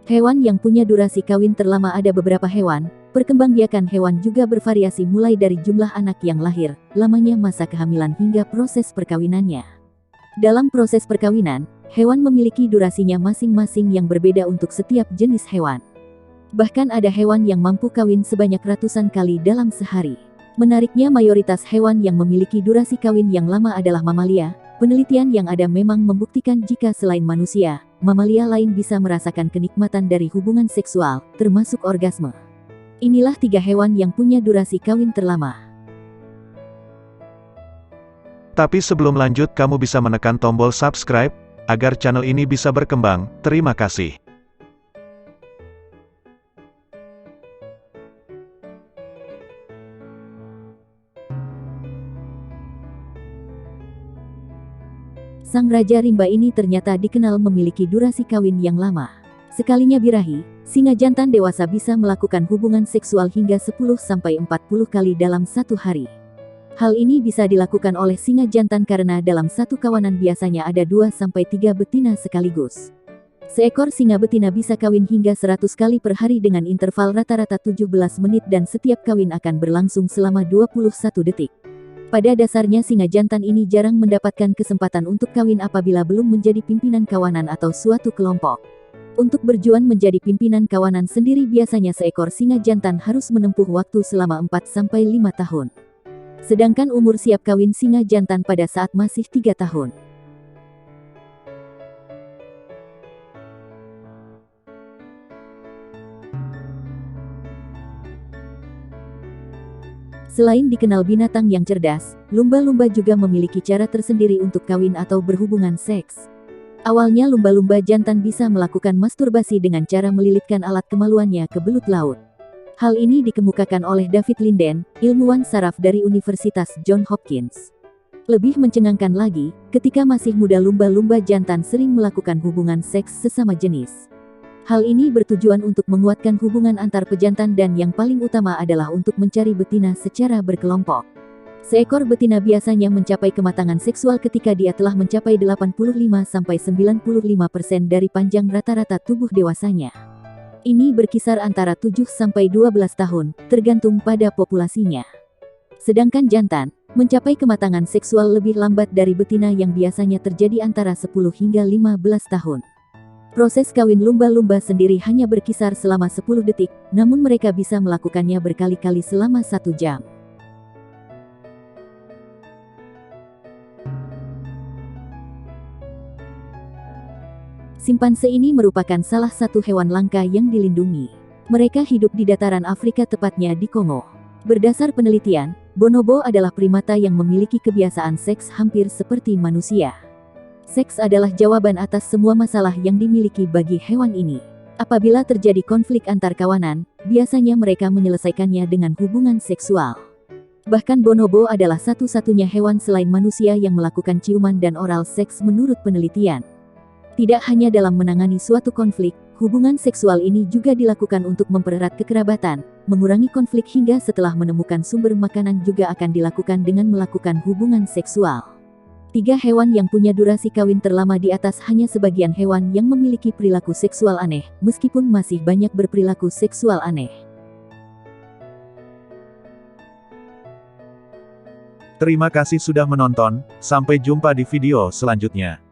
Hewan yang punya durasi kawin terlama ada beberapa hewan. Perkembangbiakan hewan juga bervariasi mulai dari jumlah anak yang lahir, lamanya masa kehamilan hingga proses perkawinannya. Dalam proses perkawinan, hewan memiliki durasinya masing-masing yang berbeda untuk setiap jenis hewan. Bahkan ada hewan yang mampu kawin sebanyak ratusan kali dalam sehari. Menariknya, mayoritas hewan yang memiliki durasi kawin yang lama adalah mamalia. Penelitian yang ada memang membuktikan jika selain manusia, mamalia lain bisa merasakan kenikmatan dari hubungan seksual, termasuk orgasme. Inilah 3 hewan yang punya durasi kawin terlama. Tapi sebelum lanjut, kamu bisa menekan tombol subscribe, agar channel ini bisa berkembang. Terima kasih. Sang Raja Rimba ini ternyata dikenal memiliki durasi kawin yang lama. Sekalinya birahi, singa jantan dewasa bisa melakukan hubungan seksual hingga 10-40 kali dalam satu hari. Hal ini bisa dilakukan oleh singa jantan karena dalam satu kawanan biasanya ada 2-3 betina sekaligus. Seekor singa betina bisa kawin hingga 100 kali per hari dengan interval rata-rata 17 menit dan setiap kawin akan berlangsung selama 21 detik. Pada dasarnya singa jantan ini jarang mendapatkan kesempatan untuk kawin apabila belum menjadi pimpinan kawanan atau suatu kelompok. Untuk berjuang menjadi pimpinan kawanan sendiri biasanya seekor singa jantan harus menempuh waktu selama 4-5 tahun. Sedangkan umur siap kawin singa jantan pada saat masih 3 tahun. Selain dikenal binatang yang cerdas, lumba-lumba juga memiliki cara tersendiri untuk kawin atau berhubungan seks. Awalnya lumba-lumba jantan bisa melakukan masturbasi dengan cara melilitkan alat kemaluannya ke belut laut. Hal ini dikemukakan oleh David Linden, ilmuwan saraf dari Universitas Johns Hopkins. Lebih mencengangkan lagi, ketika masih muda lumba-lumba jantan sering melakukan hubungan seks sesama jenis. Hal ini bertujuan untuk menguatkan hubungan antar pejantan dan yang paling utama adalah untuk mencari betina secara berkelompok. Seekor betina biasanya mencapai kematangan seksual ketika dia telah mencapai 85-95% dari panjang rata-rata tubuh dewasanya. Ini berkisar antara 7-12 tahun, tergantung pada populasinya. Sedangkan jantan, mencapai kematangan seksual lebih lambat dari betina yang biasanya terjadi antara 10 hingga 15 tahun. Proses kawin lumba-lumba sendiri hanya berkisar selama 10 detik, namun mereka bisa melakukannya berkali-kali selama 1 jam. Simpanse ini merupakan salah satu hewan langka yang dilindungi. Mereka hidup di dataran Afrika, tepatnya di Kongo. Berdasar penelitian, bonobo adalah primata yang memiliki kebiasaan seks hampir seperti manusia. Seks adalah jawaban atas semua masalah yang dimiliki bagi hewan ini. Apabila terjadi konflik antar kawanan, biasanya mereka menyelesaikannya dengan hubungan seksual. Bahkan bonobo adalah satu-satunya hewan selain manusia yang melakukan ciuman dan oral seks menurut penelitian. Tidak hanya dalam menangani suatu konflik, hubungan seksual ini juga dilakukan untuk mempererat kekerabatan, mengurangi konflik hingga setelah menemukan sumber makanan juga akan dilakukan dengan melakukan hubungan seksual. 3 hewan yang punya durasi kawin terlama di atas hanya sebagian hewan yang memiliki perilaku seksual aneh, meskipun masih banyak berperilaku seksual aneh. Terima kasih sudah menonton, sampai jumpa di video selanjutnya.